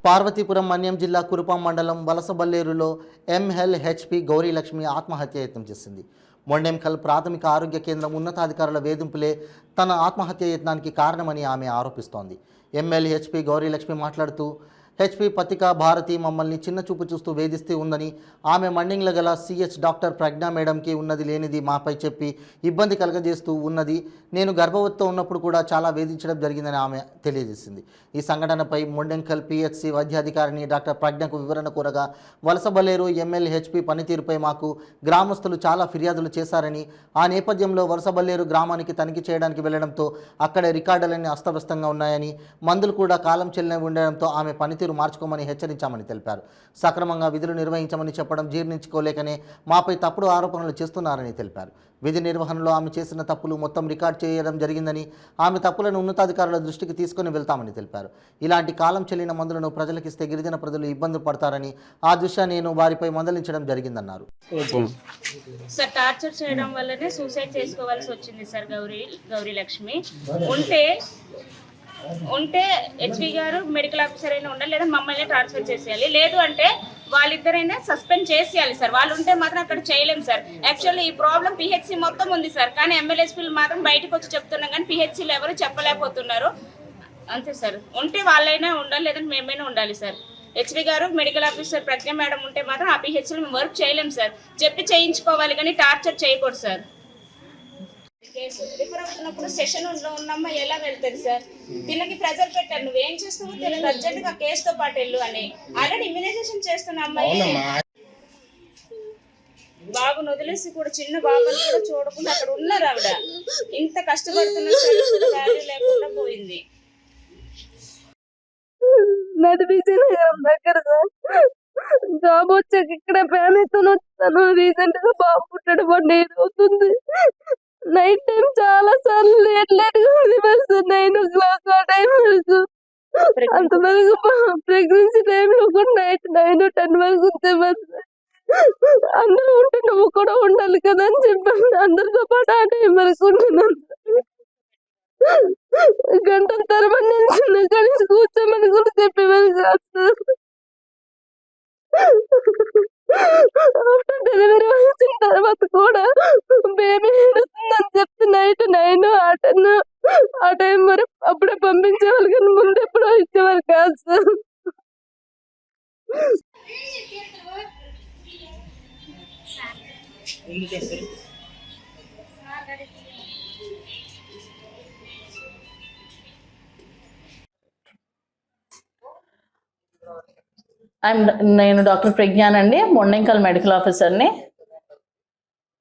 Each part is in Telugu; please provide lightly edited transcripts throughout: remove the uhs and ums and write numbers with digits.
పార్వతీపురం మన్యం జిల్లా కురుపాం మండలం వలసబల్లేరులో ఎంఎల్హెచ్పి గౌరీలక్ష్మి ఆత్మహత్య యత్నం చేసింది. మొండెంకల్ ప్రాథమిక ఆరోగ్య కేంద్రం ఉన్నతాధికారుల వేధింపులే తన ఆత్మహత్య యత్నానికి కారణమని ఆమె ఆరోపిస్తోంది. ఎంఎల్హెచ్పి గౌరీలక్ష్మి మాట్లాడుతూ హెచ్పి పత్రికా భారతి మమ్మల్ని చిన్న చూపు చూస్తూ వేధిస్తూ ఉందని, ఆమె మండింగ్ల గల సిహెచ్ డాక్టర్ ప్రజ్ఞా మేడంకి ఉన్నది లేనిది మాపై చెప్పి ఇబ్బంది కలగజేస్తూ ఉన్నది. నేను గర్భవతితో ఉన్నప్పుడు కూడా చాలా వేధించడం జరిగిందని ఆమె తెలియజేసింది. ఈ సంఘటనపై మొండెంకల్ పిహెచ్సి వైద్యాధికారిని డాక్టర్ ప్రజ్ఞకు వివరణ కోరగా వలసబల్లేరు ఎంఎల్హెచ్పి పనితీరుపై మాకు గ్రామస్తులు చాలా ఫిర్యాదులు చేశారని, ఆ నేపథ్యంలో వలసబల్లేరు గ్రామానికి తనిఖీ చేయడానికి వెళ్లడంతో అక్కడే రికార్డులన్నీ అస్తవ్యస్తంగా ఉన్నాయని, మందులు కూడా కాలం చెల్లిన ఉండడంతో ఆమె పనితీరు మార్చుకోమని హెచ్చరించామని తెలిపారు. సక్రమంగా విధులు నిర్వహించమని చెప్పడం జీర్ణించుకోలేకనే మాపై తప్పుడు ఆరోపణలు చేస్తున్నారని తెలిపారు. విధి నిర్వహణలో ఆమె చేసిన తప్పులు మొత్తం రికార్డ్ చేయడం జరిగిందని, ఆమె తప్పులను ఉన్నతాధికారుల దృష్టికి తీసుకుని వెళ్తామని తెలిపారు. ఇలాంటి కాలం చెల్లిన మందులను ప్రజలకిస్తే గిరిజన ప్రజలు ఇబ్బందులు పడతారని ఆ దృష్ట్యా నేను వారిపై మందలించడం జరిగిందన్నారు. సార్ టార్చర్ చేయడం వల్లనే సూసైడ్ చేసుకోవాల్సి వచ్చింది సార్ గౌరీలక్ష్మి. ఉంటే హెచ్పి గారు మెడికల్ ఆఫీసర్ అయినా ఉండాలి, లేదా మమ్మల్ని ట్రాన్స్ఫర్ చేసేయాలి, లేదు అంటే వాళ్ళిద్దరైనా సస్పెండ్ చేసేయాలి సార్. వాళ్ళు ఉంటే మాత్రం అక్కడ చేయలేము సార్. యాక్చువల్లీ ఈ ప్రాబ్లం పిహెచ్సి మొత్తం ఉంది సార్, కానీ ఎమ్మెల్యేస్పీలు మాత్రం బయటకు వచ్చి చెప్తున్నాం, కానీ పిహెచ్సీలు ఎవరు చెప్పలేకపోతున్నారు. అంతే సార్. ఉంటే వాళ్ళైనా ఉండాలి, లేదంటే మేమైనా ఉండాలి సార్. హెచ్పి గారు మెడికల్ ఆఫీసర్ ప్రజ్ఞ మేడం ఉంటే మాత్రం ఆ పిహెచ్సీలో మేము వర్క్ చేయలేము సార్. చెప్పి చేయించుకోవాలి, కానీ టార్చర్ చేయకూడదు సార్. కేసు రిఫర్ అవుతున్నప్పుడు సెషన్ ఉన్నమ్మా ఎలా వెళ్తుంది సార్? దీనికి ప్రెజర్ పెట్టారు, నువ్వేం చేస్తావో తెలియదు, అర్జెంట్గా కేసుతో పాటు వెళ్ళు అని. ఆల్రెడీ ఇమ్యునైజేషన్ చేస్తున్న అమ్మాయి బాబును వదిలేసి కూడా చిన్న బాబుని కూడా చూడకుండా అక్కడ ఉన్నారు. ఆవిడ ఇంత కష్టపడుతున్న వాల్యూ లేకుండా పోయింది. నాది విజయనగరం దగ్గర జాబ్ వచ్చాక ఇక్కడ ఫ్యామిలీతో వచ్చాను. రీసెంట్ గా బాబు పుట్టడం 1 year అవుతుంది. నైట్ టైం చాలా సార్లు లేట్ గా ఉంది బస్. 9 o'clock ఆ టైం వరకు, అంతవరకు ప్రెగ్నెన్సీ టైంలో కూడా నైట్ 9 10 వరకు ఉంటే బస్. అందరూ ఉంటే నువ్వు కూడా ఉండాలి కదా అని చెప్పాను. అందరితో పాటు ఆ టైం వరకు ఉంటున్నాను. గంటల తరబడి నిల్చున్నా, కానీ కూర్చోమని కూడా చెప్పేవారు కాదు. ఆఫ్టర్ డెలివరీ వచ్చిన తర్వాత కూడా బేబీ ఏడుస్తుందని చెప్తే నైట్ 9 ఆ టైం వరకు అప్పుడే పంపించేవాళ్ళు, కానీ ముందు ఎప్పుడో ఇచ్చేవారు కాదు సార్. నేను డాక్టర్ ప్రజ్ఞానండి, మొండెంకల్ మెడికల్ ఆఫీసర్ని.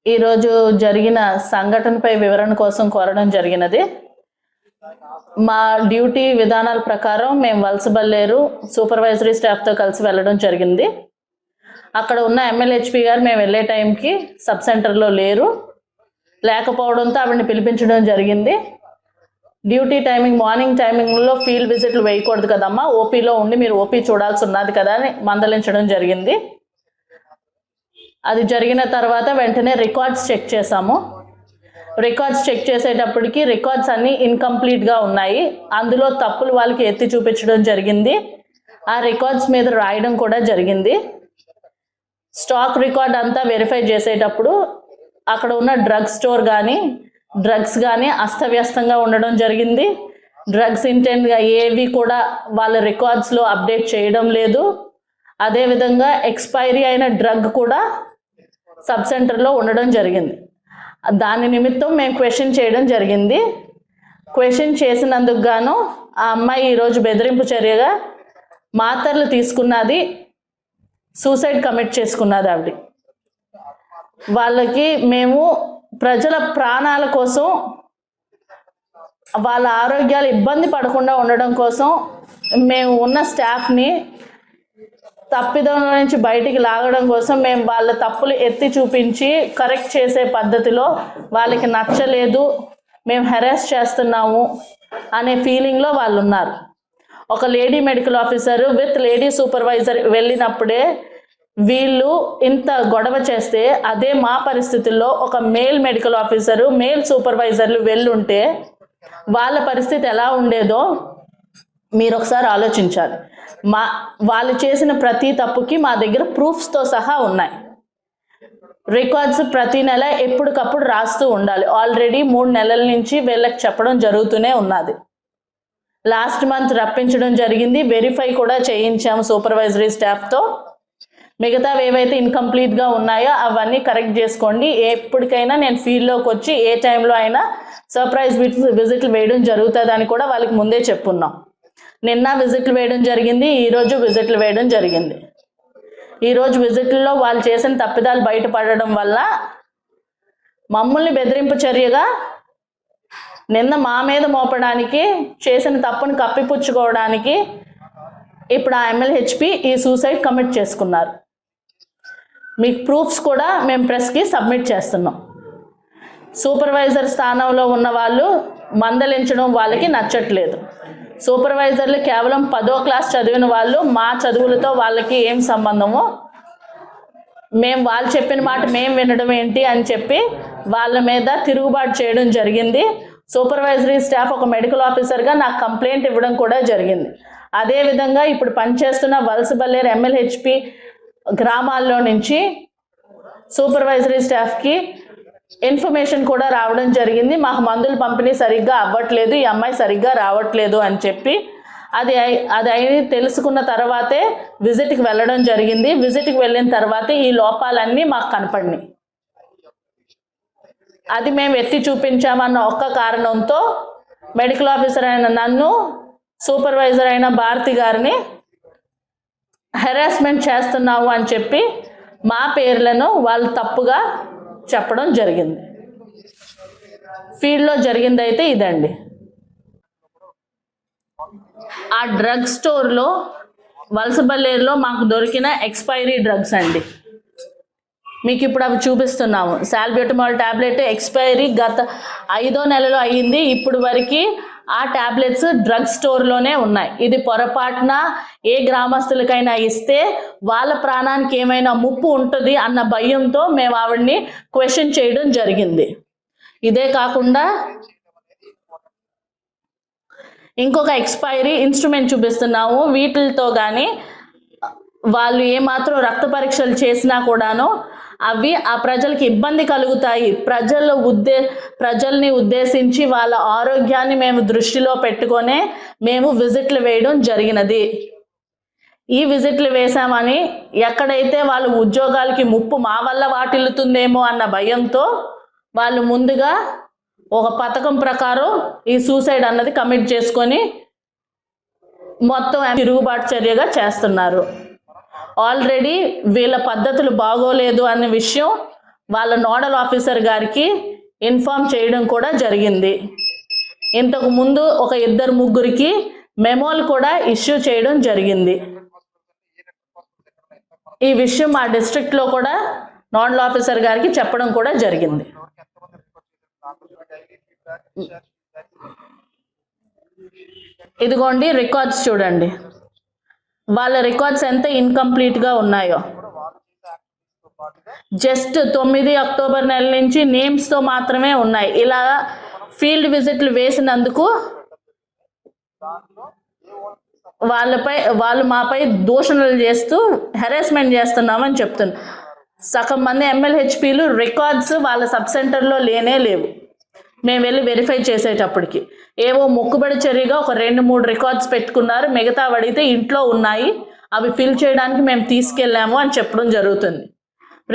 ఈరోజు జరిగిన సంఘటనపై వివరణ కోసం కోరడం జరిగినది. మా డ్యూటీ విధానాల ప్రకారం మేము వలసబల్లేరు సూపర్వైజరీ స్టాఫ్తో కలిసి వెళ్ళడం జరిగింది. అక్కడ ఉన్న ఎంఎల్హెచ్పి గారు మేము వెళ్ళే టైంకి సబ్ సెంటర్లో లేకపోవడంతో ఆవిడని పిలిపించడం జరిగింది. డ్యూటీ టైమింగ్ మార్నింగ్ టైమింగ్లో ఫీల్డ్ విజిట్లు వేయకూడదు కదమ్మా, ఓపీలో ఉండి మీరు ఓపీ చూడాల్సి ఉన్నది కదా అని మందలించడం జరిగింది. అది జరిగిన తర్వాత వెంటనే రికార్డ్స్ చెక్ చేసాము. రికార్డ్స్ చెక్ చేసేటప్పటికి రికార్డ్స్ అన్నీ ఇన్కంప్లీట్గా ఉన్నాయి. అందులో తప్పులు వాళ్ళకి ఎత్తి చూపించడం జరిగింది. ఆ రికార్డ్స్ మీద రాయడం కూడా జరిగింది. స్టాక్ రికార్డ్ అంతా వెరిఫై చేసేటప్పుడు అక్కడ ఉన్న డ్రగ్ స్టోర్ కానీ డ్రగ్స్ కానీ అస్తవ్యస్తంగా ఉండడం జరిగింది. డ్రగ్స్ ఇంటెంట్గా ఏవి కూడా వాళ్ళ రికార్డ్స్లో అప్డేట్ చేయడం లేదు. అదేవిధంగా ఎక్స్పైరీ అయిన డ్రగ్ కూడా సబ్ సెంటర్లో ఉండడం జరిగింది. దాని నిమిత్తం మేము క్వశ్చన్ చేయడం జరిగింది. క్వశ్చన్ చేసినందుకు గాను ఆ అమ్మాయి ఈరోజు బెదిరింపు చర్యగా మాత్రలు తీసుకున్నది, సూసైడ్ కమిట్ చేసుకున్నది. ఆవిడ వాళ్ళకి మేము ప్రజల ప్రాణాల కోసం, వాళ్ళ ఆరోగ్యాలు ఇబ్బంది పడకుండా ఉండడం కోసం మేము ఉన్న స్టాఫ్ని తప్పిదం నుంచి బయటికి లాగడం కోసం మేము వాళ్ళ తప్పులు ఎత్తి చూపించి కరెక్ట్ చేసే పద్ధతిలో వాళ్ళకి నచ్చలేదు, మేము హెరాస్ చేస్తున్నాము అనే ఫీలింగ్లో వాళ్ళు ఉన్నారు. ఒక lady medical officer with lady supervisor వెళ్ళినప్పుడే వీళ్ళు ఇంత గొడవ చేస్తే, అదే మా పరిస్థితుల్లో ఒక మేల్ మెడికల్ ఆఫీసరు మేల్ సూపర్వైజర్లు వెళ్ళుంటే వాళ్ళ పరిస్థితి ఎలా ఉండేదో మీరు ఒకసారి ఆలోచించాలి. వాళ్ళు చేసిన ప్రతి తప్పుకి మా దగ్గర ప్రూఫ్స్తో సహా ఉన్నాయి. రికార్డ్స్ ప్రతి నెల ఎప్పటికప్పుడు రాస్తూ ఉండాలి. ఆల్రెడీ 3 నెలల నుంచి వీళ్ళకి చెప్పడం జరుగుతూనే ఉన్నది. లాస్ట్ మంత్ రప్పించడం జరిగింది, వెరిఫై కూడా చేయించాము సూపర్వైజరీ స్టాఫ్తో. మిగతావి ఏవైతే ఇన్కంప్లీట్గా ఉన్నాయో అవన్నీ కరెక్ట్ చేసుకోండి. ఎప్పటికైనా నేను ఫీల్డ్లోకి వచ్చి ఏ టైంలో అయినా సర్ప్రైజ్ విజిట్లు వేయడం జరుగుతుందని కూడా వాళ్ళకి ముందే చెప్పున్నాం. నిన్న విజిట్లు వేయడం జరిగింది, ఈరోజు విజిట్లు వేయడం జరిగింది. ఈరోజు విజిట్లో వాళ్ళు చేసిన తప్పిదాలు బయటపడడం వల్ల మమ్మల్ని బెదిరింపు చర్యగా నిన్న మా మీద మోపడానికి, చేసిన తప్పును కప్పిపుచ్చుకోవడానికి ఇప్పుడు ఆ MLHP ఈ సూసైడ్ కమిట్ చేసుకున్నారు. మీకు ప్రూఫ్స్ కూడా మేము ప్రెస్కి సబ్మిట్ చేస్తున్నాం. సూపర్వైజర్ స్థానంలో ఉన్న వాళ్ళు మందలించడం వాళ్ళకి నచ్చట్లేదు. సూపర్వైజర్లు కేవలం 10వ క్లాస్ చదివిన వాళ్ళు, మా చదువులతో వాళ్ళకి ఏం సంబంధమో, వాళ్ళు చెప్పిన మాట మేము వినడం ఏంటి అని చెప్పి వాళ్ళ మీద తిరుగుబాటు చేయడం జరిగింది. సూపర్వైజరీ స్టాఫ్ ఒక మెడికల్ ఆఫీసర్గా నాకు కంప్లైంట్ ఇవ్వడం కూడా జరిగింది. అదేవిధంగా ఇప్పుడు పనిచేస్తున్న వలసబల్లేరు MLHP గ్రామాల్లో నుంచి సూపర్వైజరీ స్టాఫ్కి ఇన్ఫర్మేషన్ కూడా రావడం జరిగింది. మాకు మందులు పంపిణీ సరిగ్గా అవ్వట్లేదు, ఈ అమ్మాయి సరిగ్గా రావట్లేదు అని చెప్పి అది అయిన తెలుసుకున్న తర్వాతే విజిట్కి వెళ్ళడం జరిగింది. విజిట్కి వెళ్ళిన తర్వాతే ఈ లోపాలన్నీ మాకు కనపడినాయి. అది మేము ఎత్తి చూపించామన్న ఒక్క కారణంతో మెడికల్ ఆఫీసర్ అయిన నన్ను, సూపర్వైజర్ అయిన భారతి గారిని హెరాస్మెంట్ చేస్తున్నావు అని చెప్పి మా పేర్లను వాళ్ళు తప్పుగా చెప్పడం జరిగింది. ఫీల్డ్లో జరిగింది అయితే ఇదండి. ఆ డ్రగ్ స్టోర్లో వలసబల్లేరులో మాకు దొరికిన ఎక్స్పైరీ డ్రగ్స్ అండి. మీకు ఇప్పుడు అవి చూపిస్తున్నాము. సాల్బ్యూటమాల్ ట్యాబ్లెట్ ఎక్స్పైరీ గత 5వ నెలలో అయ్యింది. ఇప్పుడు వరకు ఆ ట్యాబ్లెట్స్ డ్రగ్ స్టోర్లోనే ఉన్నాయి. ఇది పొరపాటున ఏ గ్రామస్తులకైనా ఇస్తే వాళ్ళ ప్రాణానికి ఏమైనా ముప్పు ఉంటుంది అన్న భయంతో మేము ఆవిడ్ని క్వశ్చన్ చేయడం జరిగింది. ఇదే కాకుండా ఇంకొక ఎక్స్పైరీ ఇన్స్ట్రుమెంట్ చూపిస్తున్నాము. వీటితో కానీ వాళ్ళు ఏమాత్రం రక్త పరీక్షలు చేసినా కూడాను అవి ఆ ప్రజలకి ఇబ్బంది కలుగుతాయి. ప్రజల్ని ఉద్దేశించి వాళ్ళ ఆరోగ్యాన్ని మేము దృష్టిలో పెట్టుకొనే మేము విజిట్లు వేయడం జరిగినది. ఈ విజిట్లు వేసామని ఎక్కడైతే వాళ్ళు ఉద్యోగాలకి ముప్పు మా వల్ల వాటిల్లుతుందేమో అన్న భయంతో వాళ్ళు ముందుగా ఒక పథకం ప్రకారం ఈ సూసైడ్ అన్నది కమిట్ చేసుకొని మొత్తం తిరుగుబాటు చర్యగా చేస్తున్నారు. ఆల్రెడీ వీళ్ళ పద్ధతులు బాగోలేదు అన్న విషయం వాళ్ళ నోడల్ ఆఫీసర్ గారికి ఇన్ఫామ్ చేయడం కూడా జరిగింది. ఇంతకు ముందు ఒక 2-3 మెమోలు కూడా ఇష్యూ చేయడం జరిగింది. ఈ విషయం మా డిస్ట్రిక్ట్లో కూడా నోడల్ ఆఫీసర్ గారికి చెప్పడం కూడా జరిగింది. ఇదిగోండి రికార్డ్స్ చూడండి, వాళ్ళ రికార్డ్స్ ఎంత ఇన్కంప్లీట్గా ఉన్నాయో. జస్ట్ 9 అక్టోబర్ నెల నుంచి నేమ్స్తో మాత్రమే ఉన్నాయి. ఇలా ఫీల్డ్ విజిట్లు వేసినందుకు వాళ్ళు మాపై దూషణలు చేస్తూ హెరాస్మెంట్ చేస్తున్నామని చెప్తున్నారు. సగం మంది MLHPలు రికార్డ్స్ వాళ్ళ సబ్ సెంటర్లో లేవు. మేము వెళ్ళి వెరిఫై చేసేటప్పటికి ఏవో మొక్కుబడి చర్యగా ఒక 2-3 రికార్డ్స్ పెట్టుకున్నారు. మిగతా అడిగితే ఇంట్లో ఉన్నాయి, అవి ఫిల్ చేయడానికి మేము తీసుకెళ్ళాము అని చెప్పడం జరుగుతుంది.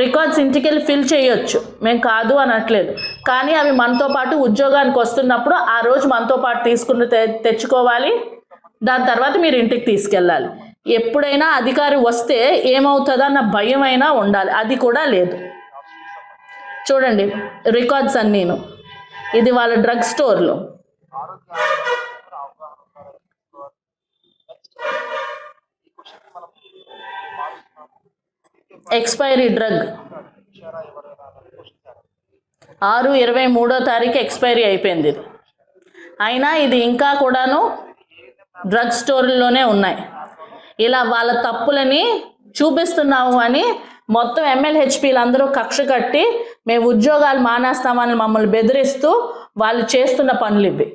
రికార్డ్స్ ఇంటికి వెళ్ళి ఫిల్ చేయొచ్చు, మేము కాదు అనట్లేదు. కానీ అవి మనతో పాటు ఉద్యోగానికి వస్తున్నప్పుడు ఆ రోజు మనతో పాటు తీసుకుని తెచ్చుకోవాలి. దాని తర్వాత మీరు ఇంటికి తీసుకెళ్ళాలి. ఎప్పుడైనా అధికారి వస్తే ఏమవుతుందన్న భయం అయినా ఉండాలి, అది కూడా లేదు. చూడండి రికార్డ్స్ అన్నీను. ఇది వాళ్ళ డ్రగ్ స్టోర్లో. ఎక్స్పైరీ డ్రగ్ 6/23 ఎక్స్పైరీ అయిపోయింది ఇది. అయినా ఇది ఇంకా కూడాను డ్రగ్ స్టోర్లోనే ఉన్నాయి. ఇలా వాళ్ళ తప్పులని చూపిస్తున్నాము అని మొత్తం MLHPలు అందరూ కక్ష కట్టి మేము ఉద్యోగాలు మానేస్తామని మమ్మల్ని బెదిరిస్తూ వాళ్ళు చేస్తున్న పనులు ఇవి.